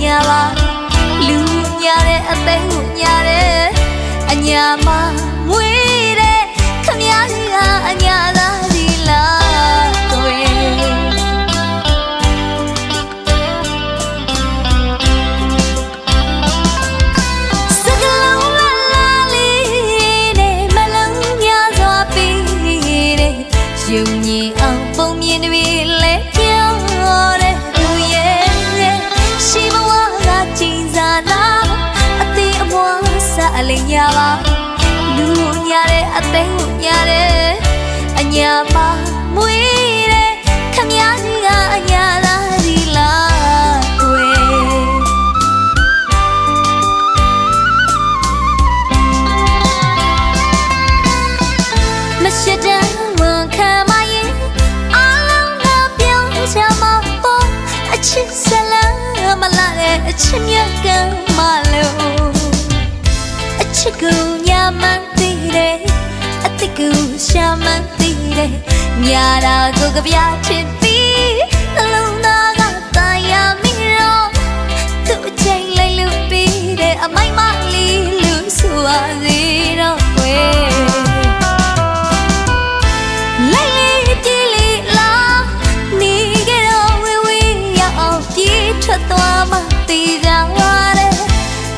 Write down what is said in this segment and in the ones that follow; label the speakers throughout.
Speaker 1: ညာပါလူညာတဲ့အသိကိုညာတဲ့အညာမှာမွေးတဲ့ခမည်းကအညာသားဒီလားကိုစကလုံးလာလေးနဲ့မလုံးများစွာပြီးတဲ့ယုံကြည်အောင်ပုံမြင်တွေလဲပြောတဲ့သူရဲ့ရှိမဝါကကြည်စားလားအသေးအမွားစားအလေးညာပါလူညာတဲ့အသိကိုညာတဲ့အညာမှာမွေးတဲ့ခမည်းကအညာလားဒီလားကိုမရှိတဲ့ဝန်ခံမရင်အားလုံးကပြောင်းချမှာပေါ့အချစ်စလားမလာတဲ့အချစ်မြတ်ကမလို့အချစ်ကိုညာမှန်သိတယ်အတိတ်ကိုရှာမှန်သိတယ်ညာတာကိုကြပြချစ်ပြီးနှလုံးသားကတာယာမိရောသူ့အချိန်လိုက်လို့ပြီးတဲ့အမိုက်မလေးလို့ဆိုပါစေတော့ွယ်လိုက်လေကြည့်လေလားနေကြတော့ဝေးဝေးရောက်အောင်ပြေးထွက်သွားမှသိကြပါတဲ့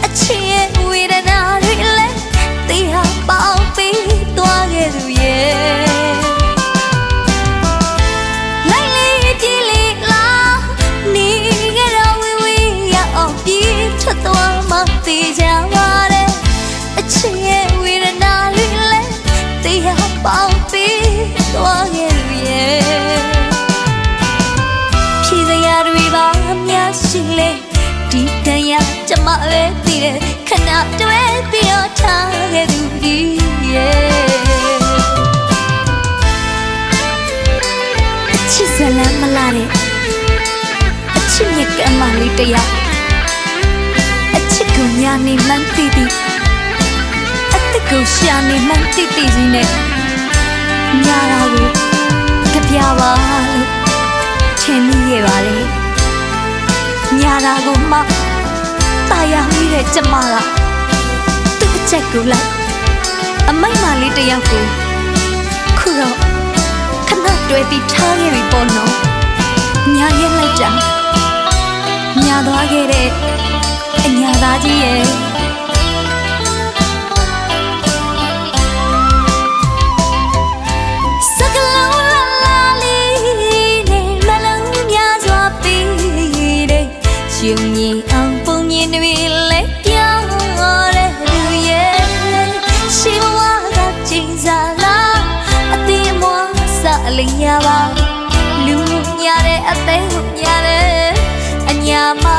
Speaker 1: အချစ်ရဲ့ဝေဒနာတွေလည်းသိဟာပေါင်းပြီးသွားခဲ့သူရဲ့လိုက်လေကြည့်လေလားနေကြတော့ဝေးဝေးရောက်အောင်ပြေးထွက်သွားမှသိကြပါတဲ့အချစ်ရဲ့ဝေဒနာတွေလည်းသိဟာပေါင်းပြီးသွားခဲ့သူရဲ့ဖြေစရာတွေပါများရှိလေဒီတန်ရကျမပဲသိတယ်ခဏတွဲပြီးတော့ထားခဲ့သူကြီးရဲ့ချစ်စလမ်းမလာတဲ့အချစ်မြတ်ကမ်းမလေးတရားအချစ်ကိုညာနေမှန်းသိသည်အသက်ကိုရှာနေမှန်းသိသိကြီးနဲ့ညာတာကိုကြပြပါလို့ထင်မိခဲ့ပါလေညာတာကိုမှတာယာမိတဲ့ကျမကသူ့အချက်ကိုလိုက်အမိုက်မလေးတယောက်ကိုခုတော့ခဏတွဲပြီးထားခဲ့ပြီပေါ့နော်ညာရဲ့လိုက်တာညာသွားခဲ့တဲ့အညာသားကြီးရဲ့စကလုံးလာလာလေးနဲ့မလုံးများစွာပြီးတဲ့ယုံကြည်အောင်ပုံမြင်တွေလဲပြောတဲ့လူရဲ့ရှိမဝါကကြည်စားလားအသေးအမွားစားအလေးညာပါလူညာတဲ့အသေးကိုညာတဲ့အညာမှာ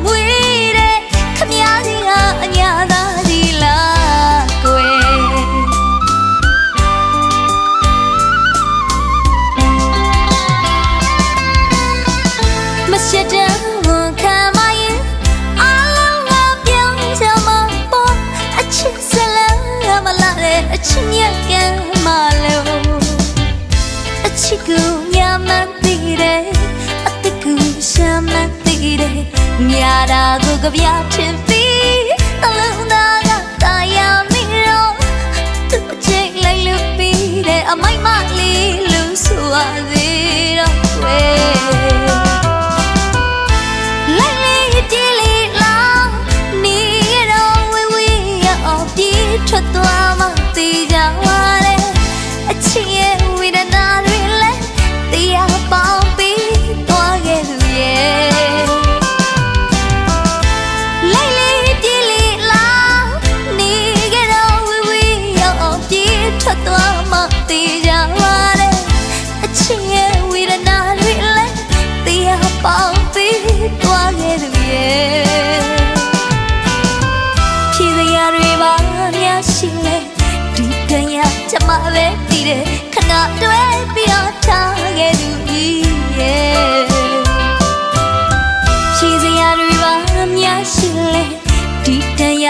Speaker 1: မွေးတဲ့ခမည်းကအညာသားဒီလားကိုမရှိတဲ့ဝန်ခံမရင်အားလုံးကပြောင်းချမှာပေါ့အချစ်စလားမလာတဲ့အချစ်မြတ်ကမ်းမလို့အချစ်ကိုညာမှန်သိတယ်အတိတ်ကိုရှာမှန်သိတယ်ညာတာကိုကြပြချင်ပြီးနှလုံးသားကတာယာမိရောသူ့အချိန်လိုက်လို့ပြီးတဲ့အမိုက်မလေးလို့ဆိုပါစေတော့ွယ်လိုက်လေကြည့်လေလားနေရတော့ဝေးဝေးရောက်အောင်ပြေးထွက်သွားမှသိကြပါတဲ့အချစ်ရဲ့ဝေဒနာတွေလည်းသိရပေါင်းပြီးသွားခဲ့သူရဲ့လိုက်လေကြည့်လေလားနေကြတော့ဝေးဝေးရောက်အောင်ပြေးထွက်သွားမှသိကြပါတဲ့အချစ်ရဲ့ဝေဒနာတွေလည်းသိရပေါင်းပြီးသွားခဲ့သူရဲ့ဖြေစရာတွေပါများရှိလေဒီတန်ရကျမပဲသိတယ်ခဏတွဲပြီးတော့ထားခဲ့သူကြီးရဲ့ဖြေစရာတွေပါများရှိလေဒီတန်ရ